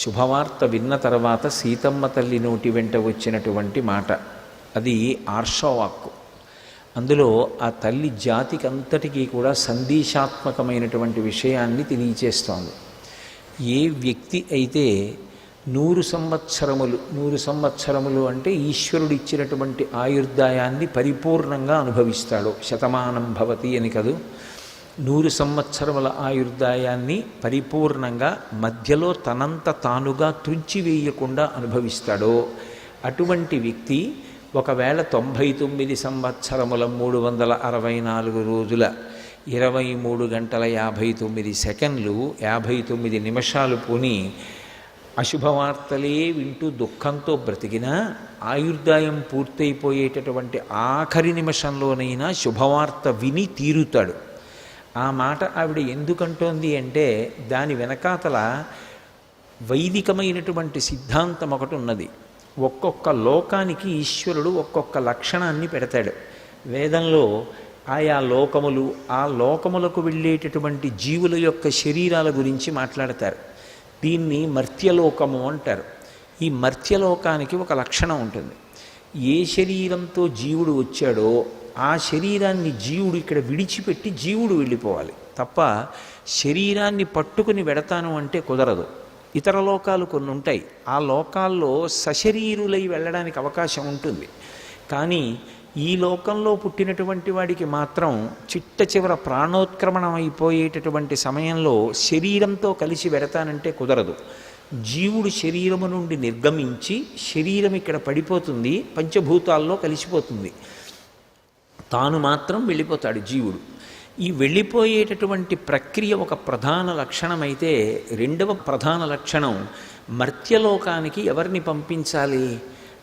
శుభవార్త విన్న తర్వాత సీతమ్మ తల్లి నోటి వెంట వచ్చినటువంటి మాట అది ఆర్షవాక్కు. అందులో ఆ తల్లి జాతికి అంతటికీ కూడా సందేశాత్మకమైనటువంటి విషయాన్ని తెలియచేస్తోంది. ఏ వ్యక్తి అయితే 100 సంవత్సరములు అంటే ఈశ్వరుడు ఇచ్చినటువంటి ఆయుర్దాయాన్ని పరిపూర్ణంగా అనుభవిస్తాడు. శతమానం భవతి అని కదూ, 100 సంవత్సరముల ఆయుర్దాయాన్ని పరిపూర్ణంగా మధ్యలో తనంత తానుగా త్రుంచివేయకుండా అనుభవిస్తాడో అటువంటి వ్యక్తి ఒకవేళ 99 సంవత్సరముల 364 రోజుల 23 గంటల 59 సెకండ్లు 59 నిమిషాలు పోని అశుభవార్తలే వింటూ దుఃఖంతో బ్రతికినా ఆయుర్దాయం పూర్తయిపోయేటటువంటి ఆఖరి నిమిషంలోనైనా శుభవార్త విని తీరుతాడు. ఆ మాట ఆవిడ ఎందుకంటోంది అంటే దాని వెనకాతల వైదికమైనటువంటి సిద్ధాంతం ఒకటి ఉన్నది. ఒక్కొక్క లోకానికి ఈశ్వరుడు ఒక్కొక్క లక్షణాన్ని పెడతాడు. వేదంలో ఆయా లోకములు, ఆ లోకములకు వెళ్ళేటటువంటి జీవుల యొక్క శరీరాల గురించి మాట్లాడతారు. దీన్ని మర్త్యలోకము అంటారు. ఈ మర్త్యలోకానికి ఒక లక్షణం ఉంటుంది. ఏ శరీరంతో జీవుడు వచ్చాడో ఆ శరీరాన్ని జీవుడు ఇక్కడ విడిచిపెట్టి జీవుడు వెళ్ళిపోవాలి తప్ప శరీరాన్ని పట్టుకుని వెడతాను అంటే కుదరదు. ఇతర లోకాలు కొన్ని ఉంటాయి, ఆ లోకాల్లో సశరీరులై వెళ్ళడానికి అవకాశం ఉంటుంది. కానీ ఈ లోకంలో పుట్టినటువంటి వాడికి మాత్రం చిట్ట చివర ప్రాణోత్క్రమణం అయిపోయేటటువంటి సమయంలో శరీరంతో కలిసి వెడతానంటే కుదరదు. జీవుడు శరీరము నుండి నిర్గమించి శరీరం ఇక్కడ పడిపోతుంది, పంచభూతాల్లో కలిసిపోతుంది, తాను మాత్రం వెళ్ళిపోతాడు జీవుడు. ఈ వెళ్ళిపోయేటటువంటి ప్రక్రియ ఒక ప్రధాన లక్షణమైతే రెండవ ప్రధాన లక్షణం మర్త్యలోకానికి ఎవరిని పంపించాలి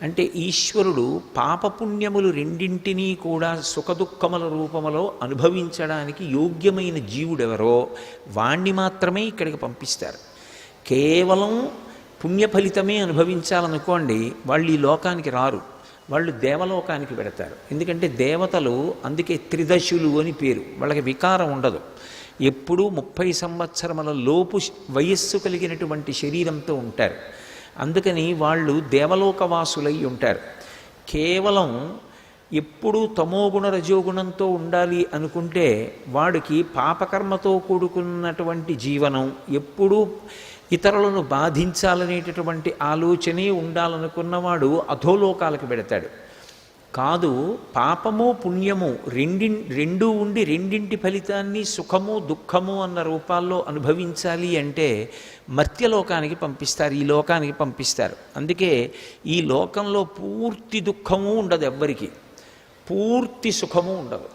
అంటే ఈశ్వరుడు పాపపుణ్యములు రెండింటినీ కూడా సుఖదుఖముల రూపములో అనుభవించడానికి యోగ్యమైన జీవుడెవరో వాణ్ణి మాత్రమే ఇక్కడికి పంపిస్తారు. కేవలం పుణ్య ఫలితమే అనుభవించాలనుకోండి, వాళ్ళు ఈ లోకానికి రారు, వాళ్ళు దేవలోకానికి పెడతారు. ఎందుకంటే దేవతలు అందుకే త్రిదశులు అని పేరు, వాళ్ళకి వికారం ఉండదు. ఎప్పుడూ 30 సంవత్సరముల లోపు వయస్సు కలిగినటువంటి శరీరంతో ఉంటారు. అందుకని వాళ్ళు దేవలోకవాసులై ఉంటారు. కేవలం ఎప్పుడూ తమోగుణ రజోగుణంతో ఉండాలి అనుకుంటే వాడికి పాపకర్మతో కూడుకున్నటువంటి జీవనం, ఎప్పుడూ ఇతరులను బాధించాలనేటటువంటి ఆలోచనే ఉండాలనుకున్నవాడు అధోలోకాలకు పెడతాడు. కాదు, పాపము పుణ్యము రెండూ ఉండి రెండింటి ఫలితాన్ని సుఖము దుఃఖము అన్న రూపాల్లో అనుభవించాలి అంటే మర్త్యలోకానికి పంపిస్తారు, ఈ లోకానికి పంపిస్తారు. అందుకే ఈ లోకంలో పూర్తి దుఃఖము ఉండదు, ఎవ్వరికి పూర్తి సుఖము ఉండదు.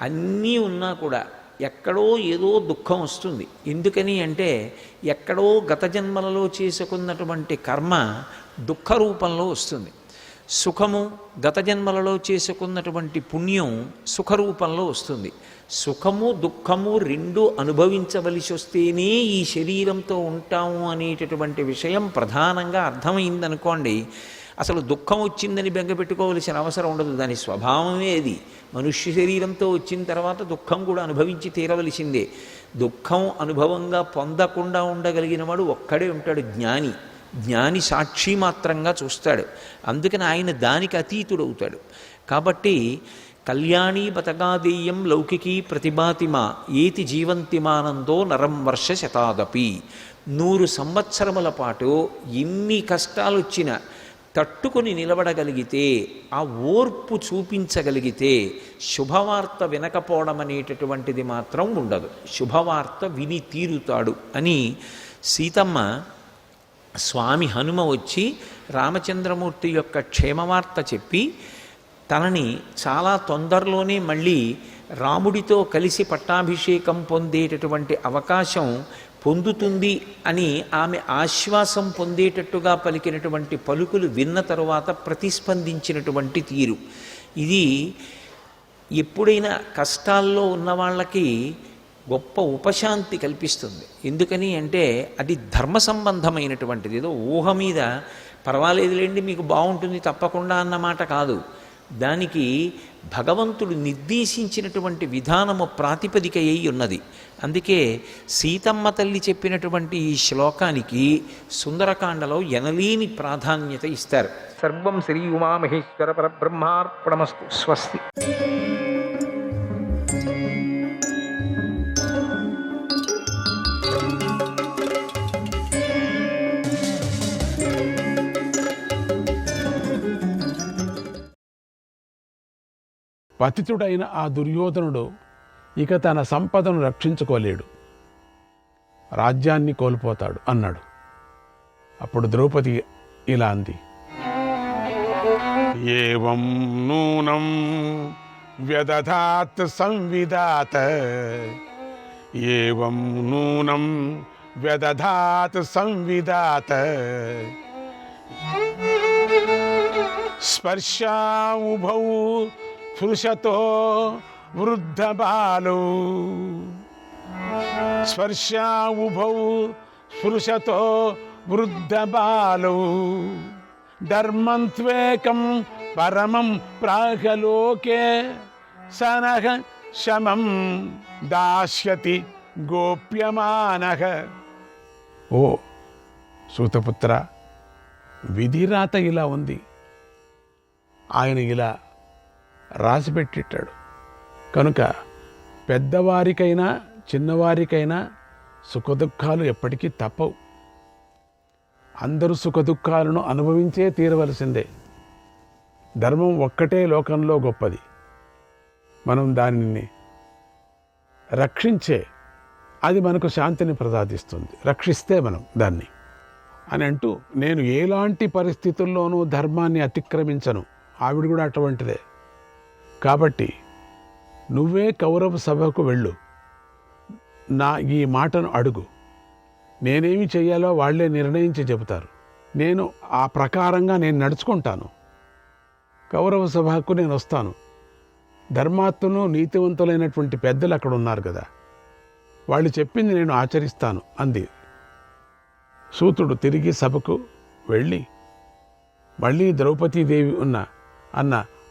అన్నీ ఉన్నా కూడా ఎక్కడో ఏదో దుఃఖం వస్తుంది. ఎందుకని అంటే ఎక్కడో గత జన్మలలో చేసుకున్నటువంటి కర్మ దుఃఖ రూపంలో వస్తుంది. సుఖము గత జన్మలలో చేసుకున్నటువంటి పుణ్యం సుఖరూపంలో వస్తుంది. సుఖము దుఃఖము రెండూ అనుభవించవలసి వస్తేనే ఈ శరీరంతో ఉంటాము అనేటటువంటి విషయం ప్రధానంగా అర్థమైందనుకోండి, అసలు దుఃఖం వచ్చిందని బెంగపెట్టుకోవలసిన అవసరం ఉండదు. దాని స్వభావమే అది. మనుష్య శరీరంతో వచ్చిన తర్వాత దుఃఖం కూడా అనుభవించి తీరవలసిందే. దుఃఖం అనుభవంగా పొందకుండా ఉండగలిగిన వాడు ఒక్కడే ఉంటాడు, జ్ఞాని. జ్ఞాని సాక్షి మాత్రంగా చూస్తాడు. అందుకని ఆయన దానికి అతీతుడవుతాడు. కాబట్టి కళ్యాణీ బతగాదేయం లౌకికీ ప్రతిభాతిమా ఏతి జీవంతిమానందో నరం వర్ష శతాదపి. 100 సంవత్సరముల పాటు ఎన్ని కష్టాలు వచ్చినా తట్టుకొని నిలబడగలిగితే, ఆ ఓర్పు చూపించగలిగితే శుభవార్త వినకపోవడం అనేటటువంటిది మాత్రం ఉండదు. శుభవార్త విని తీరుతాడు అని సీతమ్మ స్వామి హనుమ వచ్చి రామచంద్రమూర్తి యొక్క క్షేమవార్త చెప్పి తనని చాలా తొందరలోనే మళ్ళీ రాముడితో కలిసి పట్టాభిషేకం పొందేటటువంటి అవకాశం పొందుతుంది అని ఆమె ఆశ్వాసం పొందేటట్టుగా పలికినటువంటి పలుకులు విన్న తరువాత ప్రతిస్పందించినటువంటి తీరు ఇది. ఎప్పుడైనా కష్టాల్లో ఉన్న వాళ్ళకి గొప్ప ఉపశాంతి కల్పిస్తుంది. ఎందుకని అంటే అది ధర్మ సంబంధమైనటువంటిది. ఏదో ఊహ మీద పర్వాలేదులేండి మీకు బాగుంటుంది తప్పకుండా అన్నమాట కాదు. దానికి భగవంతుడు నిర్దేశించినటువంటి విధానము ప్రాతిపదిక అయి ఉన్నది. అందుకే సీతమ్మ తల్లి చెప్పినటువంటి ఈ శ్లోకానికి సుందరకాండలో ఎనలేని ప్రాధాన్యత ఇస్తారు. సర్వం శ్రీ ఉమామహేశ్వర పరబ్రహ్మార్పణమస్తు. స్వస్తి. పతితుడైన ఆ దుర్యోధనుడు ఇక తన సంపదను రక్షించుకోలేడు, రాజ్యాన్ని కోల్పోతాడు అన్నాడు. అప్పుడు ద్రౌపది ఇలా అంది, ఏవం నూనం వ్యదధాత్ సంవిధాత, ఏవం నూనం వ్యదధాత్ సంవిధాత, స్పర్శావుభౌ పురుషతో వృద్ధ బాలౌ, స్పర్శావుభౌ పురుషతో వృద్ధ బాలౌ, ధర్మంత్వేకం పరమం ప్రాగలోకే సనః శమం దాస్యతి గోప్యమానః. ఓ సూతపుత్ర, విధిరాత ఇలా ఉంది, ఆయన ఇలా రాసిపెట్టిట్టాడు కనుక పెద్దవారికైనా చిన్నవారికైనా సుఖదుఖాలు ఎప్పటికీ తప్పవు. అందరూ సుఖదుఖాలను అనుభవించే తీరవలసిందే. ధర్మం ఒక్కటే లోకంలో గొప్పది, మనం దానిని రక్షించే అది మనకు శాంతిని ప్రసాదిస్తుంది, రక్షిస్తే మనం దాన్ని అని అంటూ, నేను ఎలాంటి పరిస్థితుల్లోనూ ధర్మాన్ని అతిక్రమించను. ఆవిడ కూడా అటువంటిదే. కాబట్టి నువ్వే కౌరవ సభకు వెళ్ళు, నా ఈ మాటను అడుగు, నేనేమి చెయ్యాలో వాళ్లే నిర్ణయించి చెబుతారు, నేను ఆ ప్రకారంగా నేను నడుచుకుంటాను. కౌరవ సభకు నేను వస్తాను. ధర్మాత్మను నీతివంతులైనటువంటి పెద్దలు అక్కడ ఉన్నారు కదా, వాళ్ళు చెప్పింది నేను ఆచరిస్తాను అంది. సూతుడు తిరిగి సభకు వెళ్ళి మళ్ళీ ద్రౌపదీదేవి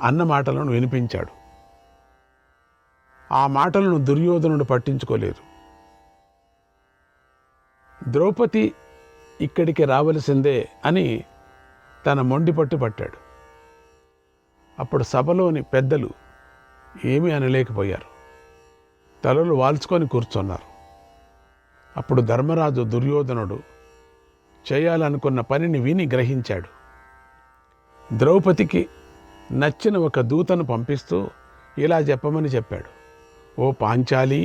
అన్న మాటలను వినిపించాడు. ఆ మాటలను దుర్యోధనుడు పట్టించుకోలేదు. ద్రౌపది ఇక్కడికి రావలసిందే అని తన మొండి పట్టు పట్టాడు. అప్పుడు సభలోని పెద్దలు ఏమీ అనలేకపోయారు, తలలు వాల్చుకొని కూర్చున్నారు. అప్పుడు ధర్మరాజు దుర్యోధనుడు చేయాలనుకున్న పనిని విని గ్రహించాడు. ద్రౌపదికి నచ్చిన ఒక దూతను పంపిస్తూ ఇలా చెప్పమని చెప్పాడు, ఓ పాంచాలి,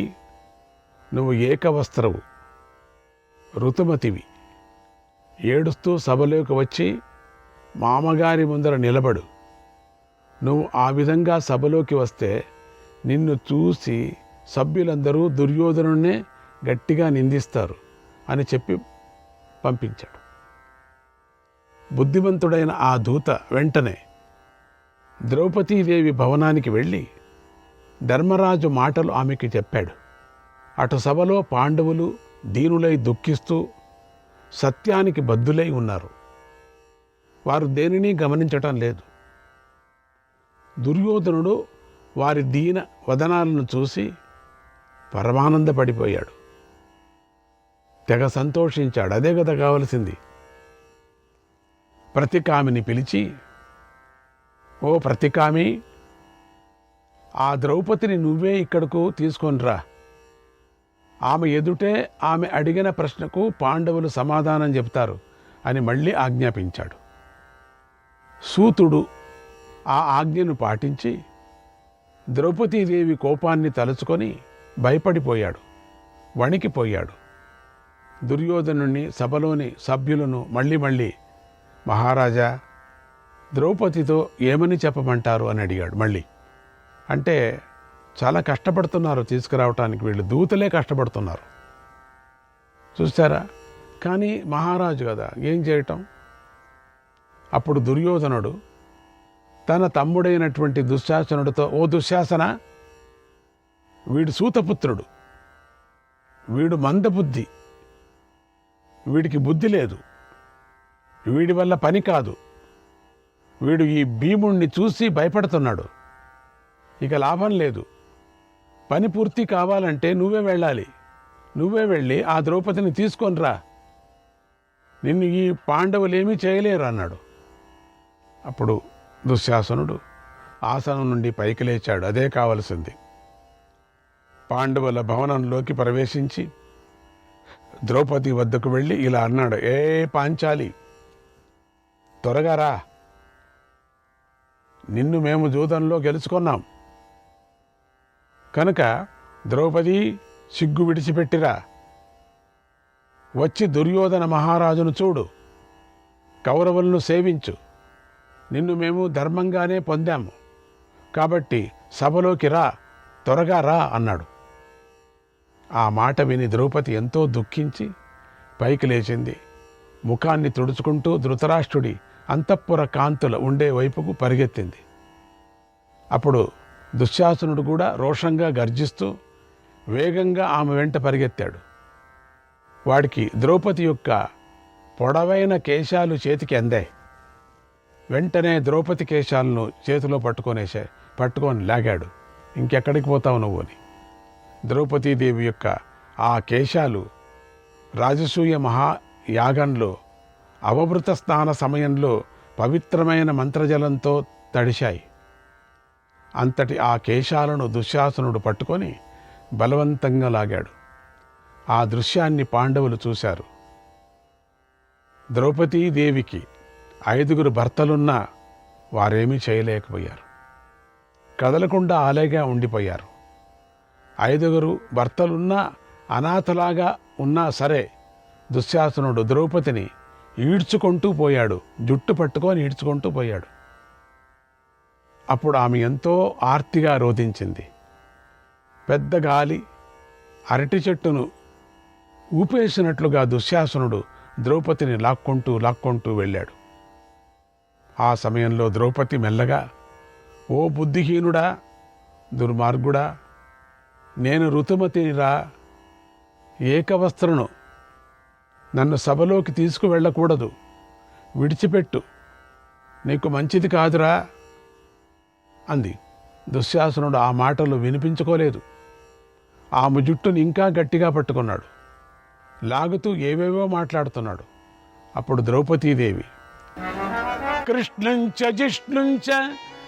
నువ్వు ఏకవస్త్రవు, ఋతుమతివి, ఏడుస్తూ సభలోకి వచ్చి మామగారి ముందర నిలబడు. నువ్వు ఆ విధంగా సభలోకి వస్తే నిన్ను చూసి సభ్యులందరూ దుర్యోధనునే గట్టిగా నిందిస్తారు అని చెప్పి పంపించాడు. బుద్ధిమంతుడైన ఆ దూత వెంటనే ద్రౌపదీదేవి భవనానికి వెళ్ళి ధర్మరాజు మాటలు ఆమెకి చెప్పాడు. అటు సభలో పాండవులు దీనులై దుఃఖిస్తూ సత్యానికి బద్ధులై ఉన్నారు. వారు దేనిని గమనించటం లేదు. దుర్యోధనుడు వారి దీన వదనాలను చూసి పరమానందపడిపోయాడు, తెగ సంతోషించాడు. అదే కదా కావలసింది. ప్రతికామిని పిలిచి, ఓ ప్రతికామి, ఆ ద్రౌపదిని నువ్వే ఇక్కడకు తీసుకొనిరా, ఆమె ఎదుటే ఆమె అడిగిన ప్రశ్నకు పాండవులు సమాధానం చెప్తారు అని మళ్ళీ ఆజ్ఞాపించాడు. సూతుడు ఆ ఆజ్ఞను పాటించి ద్రౌపదీదేవి కోపాన్ని తలుచుకొని భయపడిపోయాడు, వణికిపోయాడు. దుర్యోధనుని సభలోని సభ్యులను మళ్ళీ మహారాజా, ద్రౌపదితో ఏమని చెప్పమంటారు అని అడిగాడు. మళ్ళీ అంటే చాలా కష్టపడుతున్నారు తీసుకురావటానికి, వీళ్ళు దూతలే కష్టపడుతున్నారు చూస్తారా. కానీ మహారాజు కదా, ఏం చేయటం. అప్పుడు దుర్యోధనుడు తన తమ్ముడైనటువంటి దుశ్శాసనుడితో, ఓ దుశ్శాసన, వీడు సూతపుత్రుడు, వీడు మందబుద్ధి, వీడికి బుద్ధి లేదు, వీడి వల్ల పని కాదు, వీడు ఈ భీముణ్ణి చూసి భయపడుతున్నాడు, ఇక లాభం లేదు, పని పూర్తి కావాలంటే నువ్వే వెళ్ళాలి, నువ్వే వెళ్ళి ఆ ద్రౌపదిని తీసుకొనిరా, నిన్ను ఈ పాండవులేమీ చేయలేరు అన్నాడు. అప్పుడు దుశ్శాసనుడు ఆసనం నుండి పైకి లేచాడు. అదే కావలసింది. పాండవుల భవనంలోకి ప్రవేశించి ద్రౌపది వద్దకు వెళ్ళి ఇలా అన్నాడు, ఏ పాంచాలి, త్వరగా రా, నిన్ను మేము జూదంలో గెలుచుకున్నాం, కనుక ద్రౌపది సిగ్గు విడిచిపెట్టిరా, వచ్చి దుర్యోధన మహారాజును చూడు, కౌరవులను సేవించు, నిన్ను మేము ధర్మంగానే పొందాము కాబట్టి సభలోకి రా, త్వరగా రా అన్నాడు. ఆ మాట విని ద్రౌపది ఎంతో దుఃఖించి పైకి లేచింది. ముఖాన్ని తుడుచుకుంటూ ధృతరాష్ట్రుడి అంతఃపుర కాంతుల ఉండే వైపుకు పరిగెత్తింది. అప్పుడు దుశ్శాసనుడు కూడా రోషంగా గర్జిస్తూ వేగంగా ఆమె వెంట పరిగెత్తాడు. వాడికి ద్రౌపది యొక్క పొడవైన కేశాలు చేతికి అందాయి. వెంటనే ద్రౌపది కేశాలను చేతిలో పట్టుకొని లాగాడు. ఇంకెక్కడికి పోతావు నువ్వు అని. ద్రౌపదీదేవి యొక్క ఆ కేశాలు రాజసూయ మహాయాగంలో అవభృత స్నాన సమయంలో పవిత్రమైన మంత్రజలంతో తడిశాయి. అంతటి ఆ కేశాలను దుశ్శాసనుడు పట్టుకొని బలవంతంగా లాగాడు. ఆ దృశ్యాన్ని పాండవులు చూశారు. ద్రౌపదీదేవికి 5 భర్తలున్నా వారేమీ చేయలేకపోయారు. కదలకుండా ఆలేగా ఉండిపోయారు. 5 భర్తలున్నా అనాథలాగా ఉన్నా సరే దుశ్శాసనుడు ద్రౌపదిని ఈడ్చుకుంటూ పోయాడు, జుట్టు పట్టుకొని ఈడ్చుకుంటూ పోయాడు. అప్పుడు ఆమె ఎంతో ఆర్తిగా రోధించింది. పెద్ద గాలి అరటి చెట్టును ఊపేసినట్లుగా దుశ్శాసనుడు ద్రౌపదిని లాక్కొంటూ వెళ్ళాడు. ఆ సమయంలో ద్రౌపది మెల్లగా, ఓ బుద్ధిహీనుడా, దుర్మార్గుడా, నేను ఋతుమతినిరా, ఏకవస్త్రను, నన్ను సభలోకి తీసుకువెళ్ళకూడదు, విడిచిపెట్టు, నీకు మంచిది కాదురా అంది. దుశ్శాసనుడు ఆ మాటలు వినిపించుకోలేదు. ఆమె జుట్టుని ఇంకా గట్టిగా పట్టుకున్నాడు. లాగుతూ ఏవేవో మాట్లాడుతున్నాడు. అప్పుడు ద్రౌపదీదేవి, కృష్ణంచ జిష్ణుంచ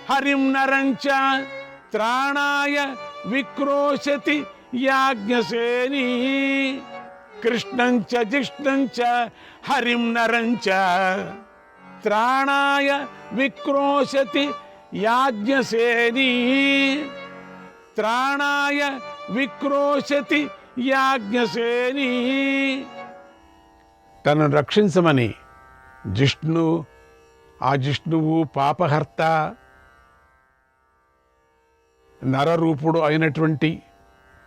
హరిం నరంచ త్రాణాయ విక్రోశతి యాజ్ఞసేని, కృష్ణంచ జిష్ణుంచ హరిం నరంచ త్రాణాయ విక్రోశతి యాజ్ఞసేని, త్రాణాయ విక్రోశతి యాజ్ఞసేని. తనను రక్షించమని జిష్ణు, ఆ జిష్ణువు పాపహర్త, నరరూపుడు అయినటువంటి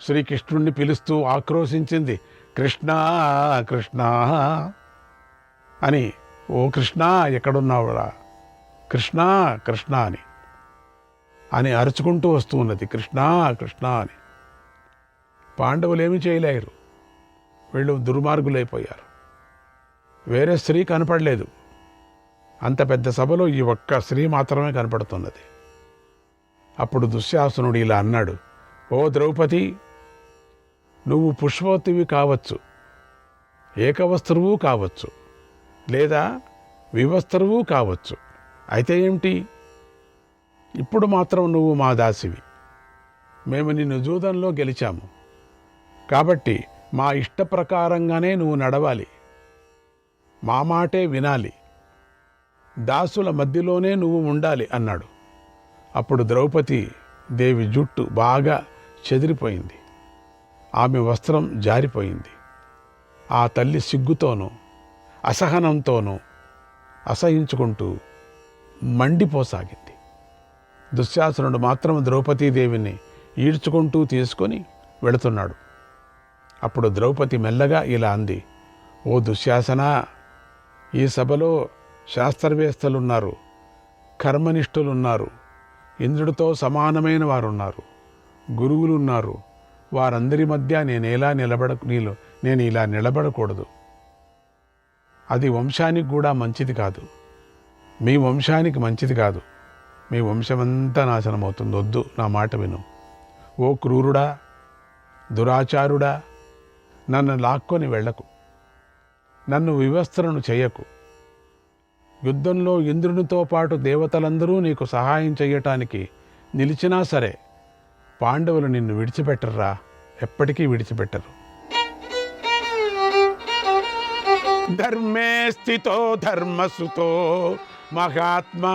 శ్రీకృష్ణుణ్ణి పిలుస్తూ ఆక్రోశించింది. కృష్ణ కృష్ణ అని, ఓ కృష్ణ ఎక్కడున్నావురా, కృష్ణ కృష్ణ అని అరుచుకుంటూ వస్తూ ఉన్నది. కృష్ణ కృష్ణ అని. పాండవులు ఏమీ చేయలేరు, వీళ్ళు దుర్మార్గులైపోయారు. వేరే స్త్రీ కనపడలేదు. అంత పెద్ద సభలో ఈ ఒక్క స్త్రీ మాత్రమే కనపడుతున్నది. అప్పుడు దుశ్శాసనుడు ఇలా అన్నాడు, ఓ ద్రౌపది, నువ్వు పుష్పవతివి కావచ్చు, ఏకవస్త్రువు కావచ్చు, లేదా వివస్త్రువు కావచ్చు. అయితే ఏమిటి, ఇప్పుడు మాత్రం నువ్వు మా దాసివి. మేము నిన్ను జూదంలో గెలిచాము కాబట్టి మా ఇష్ట ప్రకారంగానే నువ్వు నడవాలి, మా మాటే వినాలి, దాసుల మధ్యలోనే నువ్వు ఉండాలి అన్నాడు. అప్పుడు ద్రౌపది దేవి జుట్టు బాగా చెదిరిపోయింది. ఆమె వస్త్రం జారిపోయింది. ఆ తల్లి సిగ్గుతోనూ అసహనంతోనూ అసహించుకుంటూ మండిపోసాగింది. దుశ్శాసనుడు మాత్రం ద్రౌపదీదేవిని ఈడ్చుకుంటూ తీసుకొని వెళుతున్నాడు. అప్పుడు ద్రౌపది మెల్లగా ఇలా అంది, ఓ దుశ్శాసన, ఈ సభలో శాస్త్రవేత్తలున్నారు, కర్మనిష్ఠులున్నారు, ఇంద్రుడితో సమానమైన వారున్నారు, గురువులున్నారు. వారందరి మధ్య నేను ఇలా నిలబడకూడదు. అది వంశానికి కూడా మంచిది కాదు, మీ వంశానికి మంచిది కాదు. మీ వంశమంతా నాశనమవుతుంది. వద్దు, నా మాట విను. ఓ క్రూరుడా, దురాచారుడా, నన్ను లాక్కొని వెళ్ళకు, నన్ను వివస్త్రను చేయకు. యుద్ధంలో ఇంద్రునితో పాటు దేవతలందరూ నీకు సహాయం చేయటానికి నిలిచినా సరే పాండవులు నిన్ను విడిచిపెట్టరురా, ఎప్పటికీ విడిచిపెట్టరు. ధర్మే స్థితో ధర్మసుతో మహాత్మా,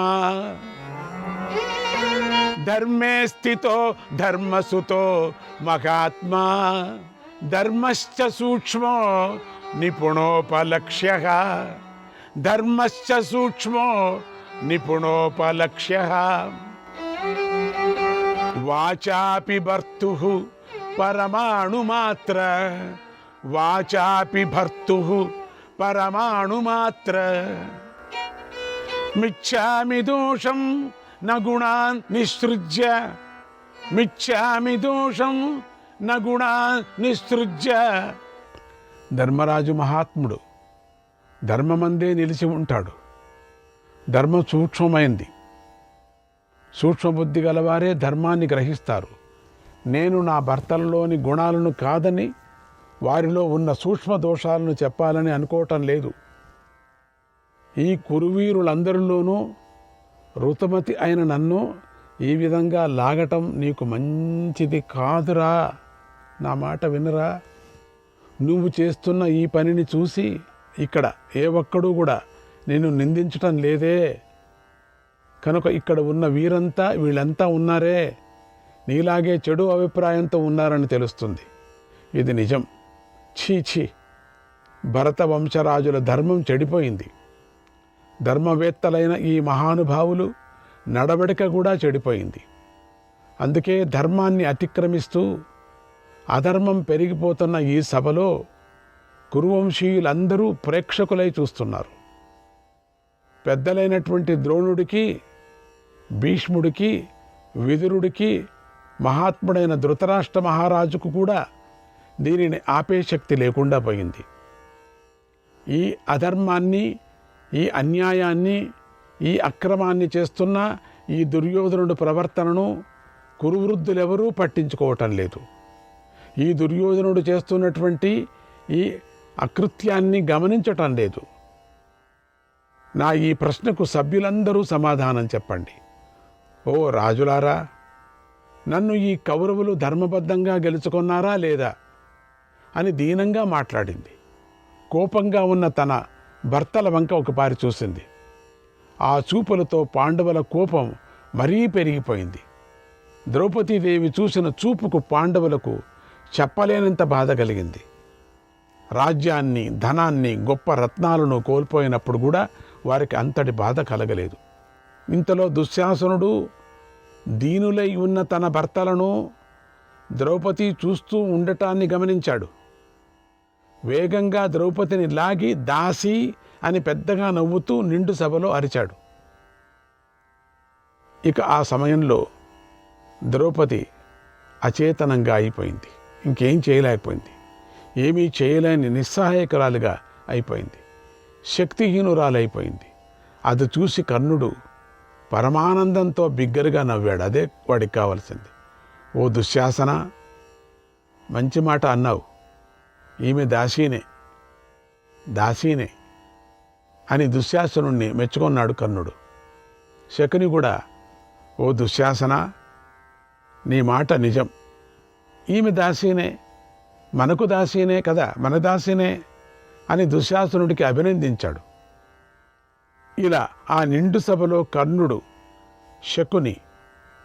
ధర్మే స్థితో ధర్మసుతో మహాత్మా ధర్మశ్చ సూక్ష్మో నిపుణోపలక్ష్య ధర్మశ్చ సూక్ష్మో నిపుణోపలక్ష్య వాచాపి భర్తుః పరమాణుమాత్ర వాచాపి భర్తుః పరమాణుమాత్ర మిచ్ఛామి దోషం న గుణాన్ నిసృజ్య మిచ్ఛామి దోషం న గుణాన్ నిసృజ్య. ధర్మరాజు మహాత్ముడు, ధర్మమందే నిలిచి ఉంటాడు. ధర్మం సూక్ష్మమైంది. సూక్ష్మబుద్ధి గలవారే ధర్మాన్ని గ్రహిస్తారు. నేను నా భర్తలలోని గుణాలను కాదని వారిలో ఉన్న సూక్ష్మ దోషాలను చెప్పాలని అనుకోవటం లేదు. ఈ కురువీరులందరిలోనూ ఋతుమతి అయిన నన్ను ఈ విధంగా లాగటం నీకు మంచిది కాదురా. నా మాట వినరా. నువ్వు చేస్తున్న ఈ పనిని చూసి ఇక్కడ ఏ ఒక్కడూ కూడా నిన్ను నిందించటం లేదే. కనుక ఇక్కడ ఉన్న వీళ్ళంతా ఉన్నారే నీలాగే చెడు అభిప్రాయంతో ఉన్నారని తెలుస్తుంది. ఇది నిజం. ఛీ, భరత వంశరాజుల ధర్మం చెడిపోయింది. ధర్మవేత్తలైన ఈ మహానుభావులు నడవడిక కూడా చెడిపోయింది. అందుకే ధర్మాన్ని అతిక్రమిస్తూ అధర్మం పెరిగిపోతున్న ఈ సభలో కురువంశీయులందరూ ప్రేక్షకులై చూస్తున్నారు. పెద్దలైనటువంటి ద్రోణుడికి, భీష్ముడికి, విదురుడికి, మహాత్ముడైన ధృతరాష్ట్ర మహారాజుకు కూడా దీనిని ఆపే శక్తి లేకుండా పోయింది. ఈ అధర్మాన్ని, ఈ అన్యాయాన్ని, ఈ అక్రమాన్ని చేస్తున్న ఈ దుర్యోధనుడి ప్రవర్తనను కురువృద్ధులెవరూ పట్టించుకోవటం లేదు. ఈ దుర్యోధనుడు చేస్తున్నటువంటి ఈ అకృత్యాన్ని గమనించటం లేదు. నా ఈ ప్రశ్నకు సభ్యులందరూ సమాధానం చెప్పండి. ఓ రాజులారా, నన్ను ఈ కౌరవులు ధర్మబద్ధంగా గెలుచుకున్నారా లేదా అని దీనంగా మాట్లాడింది. కోపంగా ఉన్న తన భర్తల వంక ఒకపారి చూసింది. ఆ చూపులతో పాండవుల కోపం మరీ పెరిగిపోయింది. ద్రౌపదీదేవి చూసిన చూపుకు పాండవులకు చెప్పలేనంత బాధ కలిగింది. రాజ్యాన్ని, ధనాన్ని, గొప్ప రత్నాలను కోల్పోయినప్పుడు కూడా వారికి అంతటి బాధ కలగలేదు. ఇంతలో దుశ్శాసనుడు దీనులై ఉన్న తన భర్తలను ద్రౌపది చూస్తూ ఉండటాన్ని గమనించాడు. వేగంగా ద్రౌపదిని లాగి దాసి అని పెద్దగా నవ్వుతూ నిండు సభలో అరిచాడు. ఇక ఆ సమయంలో ద్రౌపది అచేతనంగా అయిపోయింది. ఇంకేం చేయలేకపోయింది. ఏమీ చేయలేని నిస్సహాయకురాలుగా అయిపోయింది. శక్తిహీనురాలైపోయింది. అది చూసి కర్ణుడు పరమానందంతో బిగ్గరగా నవ్వాడు. అదే వాడికి కావాల్సింది. ఓ దుశ్శాసన, మంచి మాట అన్నావు. ఈమె దాసీనే అని దుశ్శాసనుణ్ణి మెచ్చుకున్నాడు కర్ణుడు. శకుని కూడా, ఓ దుశ్శాసన, నీ మాట నిజం. ఈమె దాసీనే, మనకు దాసీనే కదా, మన దాసీనే అని దుశ్శాసనుడికి అభినందించాడు. ఇలా ఆ నిండు సభలో కర్ణుడు, శకుని,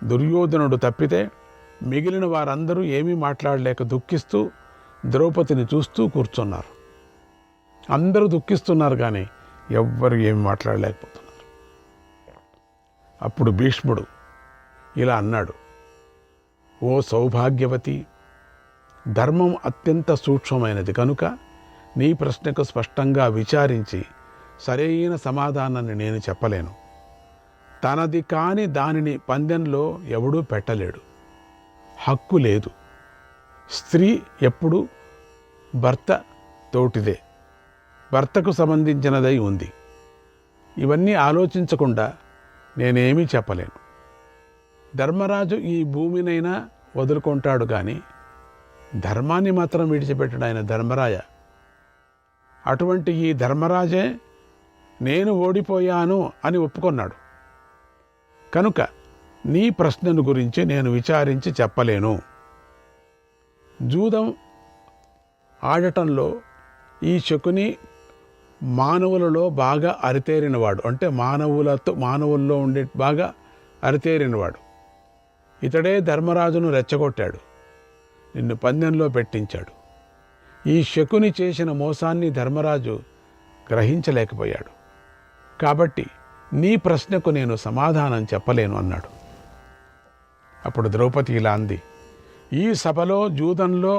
దుర్యోధనుడు తప్పితే మిగిలిన వారందరూ ఏమీ మాట్లాడలేక దుఃఖిస్తూ ద్రౌపదిని చూస్తూ కూర్చున్నారు. అందరూ దుఃఖిస్తున్నారు కానీ ఎవ్వరు ఏమి మాట్లాడలేకపోతున్నారు. అప్పుడు భీష్ముడు ఇలా అన్నాడు. ఓ సౌభాగ్యవతి, ధర్మం అత్యంత సూక్ష్మమైనది కనుక నీ ప్రశ్నకు స్పష్టంగా విచారించి సరైన సమాధానాన్ని నేను చెప్పలేను. తనది కాని దానిని పందెంలో ఎవడూ పెట్టలేడు. హక్కు లేదు. స్త్రీ ఎప్పుడు భర్త తోటిదే, భర్తకు సంబంధించినదై ఉంది. ఇవన్నీ ఆలోచించకుండా నేనేమీ చెప్పలేను. ధర్మరాజు ఈ భూమినైనా వదులుకుంటాడు కానీ ధర్మాన్ని మాత్రం విడిచిపెట్టడు ఆయన ధర్మరాజ. అటువంటి ఈ ధర్మరాజే నేను ఓడిపోయాను అని ఒప్పుకున్నాడు. కనుక నీ ప్రశ్నను గురించి నేను విచారించి చెప్పలేను. జూదం ఆడటంలో ఈ శకుని మానవులలో బాగా అరితేరినవాడు. అంటే మానవుల్లో ఉండే బాగా అరితేరినవాడు. ఇతడే ధర్మరాజును రెచ్చగొట్టాడు, నిన్ను పందెంలో పెట్టించాడు. ఈ శకుని చేసిన మోసాన్ని ధర్మరాజు గ్రహించలేకపోయాడు. కాబట్టి నీ ప్రశ్నకు నేను సమాధానం చెప్పలేను అన్నాడు. అప్పుడు ద్రౌపది ఇలా అంది, ఈ సభలో జూదంలో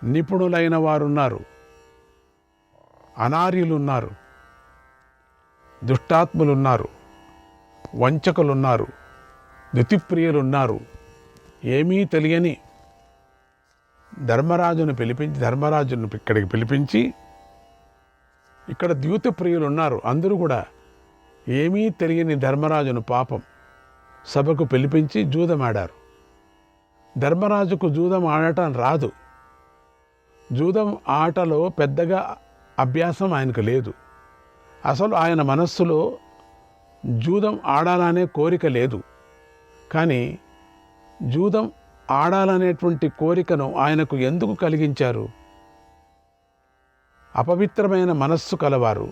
నిపుణులైన వారున్నారు, అనార్యులున్నారు, దుష్టాత్ములున్నారు, వంచకులున్నారు, దుతిప్రియులున్నారు. ఏమీ తెలియని ధర్మరాజును ఇక్కడికి పిలిపించి, ఇక్కడ ద్యూతప్రియులు ఉన్నారు, అందరూ కూడా ఏమీ తెలియని ధర్మరాజును పాపం సభకు పిలిపించి జూదమాడారు. ధర్మరాజుకు జూదం ఆడటం రాదు. జూదం ఆటలో పెద్దగా అభ్యాసం ఆయనకు లేదు. అసలు ఆయన మనస్సులో జూదం ఆడాలనే కోరిక లేదు. కానీ జూదం ఆడాలనేటువంటి కోరికను ఆయనకు ఎందుకు కలిగించారు? అపవిత్రమైన మనస్సు కలవారు,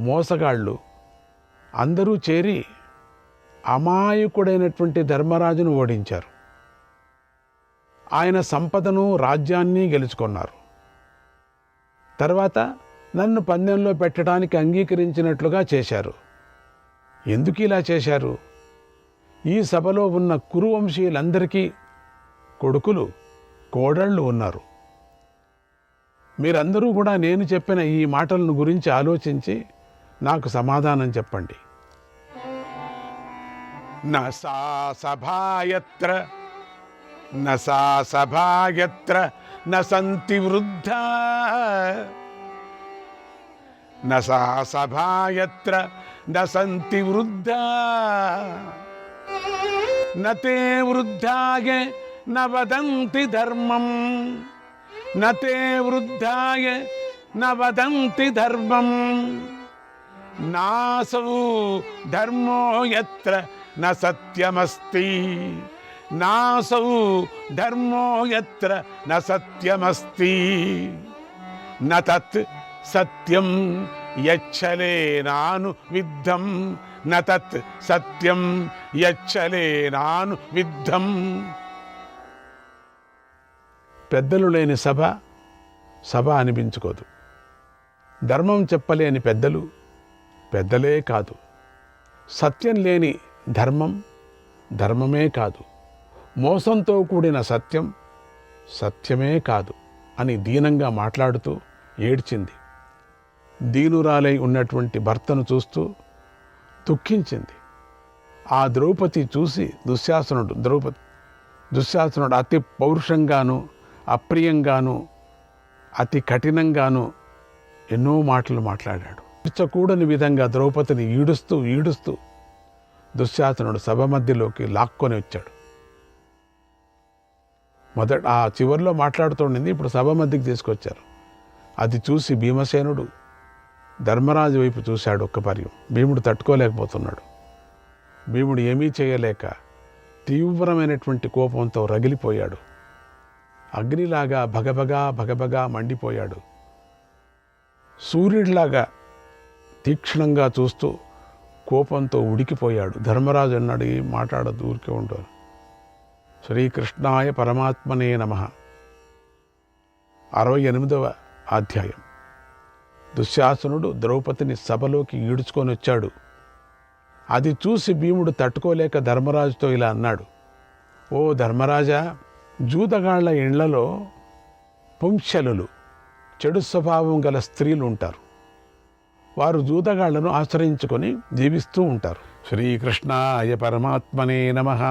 మోసగాళ్ళు అందరూ చేరి అమాయకుడైనటువంటి ధర్మరాజును ఓడించారు. ఆయన సంపదను, రాజ్యాన్ని గెలుచుకున్నారు. తర్వాత నన్ను పందెంలో పెట్టడానికి అంగీకరించినట్లుగా చేశారు. ఎందుకు ఇలా చేశారు? ఈ సభలో ఉన్న కురువంశీయులందరికీ కొడుకులు, కోడళ్ళు ఉన్నారు. మీరందరూ కూడా నేను చెప్పిన ఈ మాటలను గురించి ఆలోచించి నాకు సమాధానం చెప్పండి. న సా సభాయత్ర న సంతి వృద్ధా, న సా సభాయత్ర న సంతి వృద్ధా, న తే వృద్ధాయ న వదంతి ధర్మం, న తే వృద్ధాయ న వదంతి ధర్మం, నాసౌ ధర్మో యత్ర న సత్యమస్తి, నాసౌ ధర్మో యత్ర న సత్యమస్తి, న తత్ సత్యం యచ్చలేనాను విద్ధం, న తత్ సత్యం యచ్చలేనాను విద్ధం. పెద్దలు లేని సభ అనిపించుకోదు. ధర్మం చెప్పలేని పెద్దలే కాదు. సత్యం లేని ధర్మమే కాదు. మోసంతో కూడిన సత్యమే కాదు అని దీనంగా మాట్లాడుతూ ఏడ్చింది. దీనురాలై ఉన్నటువంటి భర్తను చూస్తూ దుఃఖించింది. ఆ ద్రౌపది చూసి దుశ్శాసనుడు అతి పౌరుషంగాను, అప్రియంగాను, అతి కఠినంగాను ఎన్నో మాటలు మాట్లాడాడు. కూడని విధంగా ద్రౌపదిని ఈడుస్తూ దుశ్శాసనుడు సభ మధ్యలోకి లాక్కొని వచ్చాడు. ఆ చివరిలో మాట్లాడుతుండింది, ఇప్పుడు సభ మధ్యకి తీసుకొచ్చారు. అది చూసి భీమసేనుడు ధర్మరాజు వైపు చూశాడు. ఒక్క పర్యం భీముడు తట్టుకోలేకపోతున్నాడు. భీముడు ఏమీ చేయలేక తీవ్రమైనటువంటి కోపంతో రగిలిపోయాడు. అగ్నిలాగా భగభగా మండిపోయాడు. సూర్యుడిలాగా తీక్షణంగా చూస్తూ కోపంతో ఉడికిపోయాడు. ధర్మరాజు అన్నాడు, ఏం మాట్లాడదు, ఊరికే ఉంటారు. శ్రీకృష్ణాయ పరమాత్మనే నమః. 68వ అధ్యాయం. దుశ్శాసనుడు ద్రౌపదిని సభలోకి ఈడ్చుకొని వచ్చాడు. అది చూసి భీముడు తట్టుకోలేక ధర్మరాజుతో ఇలా అన్నాడు, ఓ ధర్మరాజా, జూదగాళ్ల ఇళ్లలో పుంశలులు, చెడు స్వభావం గల స్త్రీలు ఉంటారు. వారు జూదగాళ్లను ఆశ్రయించుకొని జీవిస్తూ ఉంటారు. శ్రీకృష్ణాయ పరమాత్మనే నమః.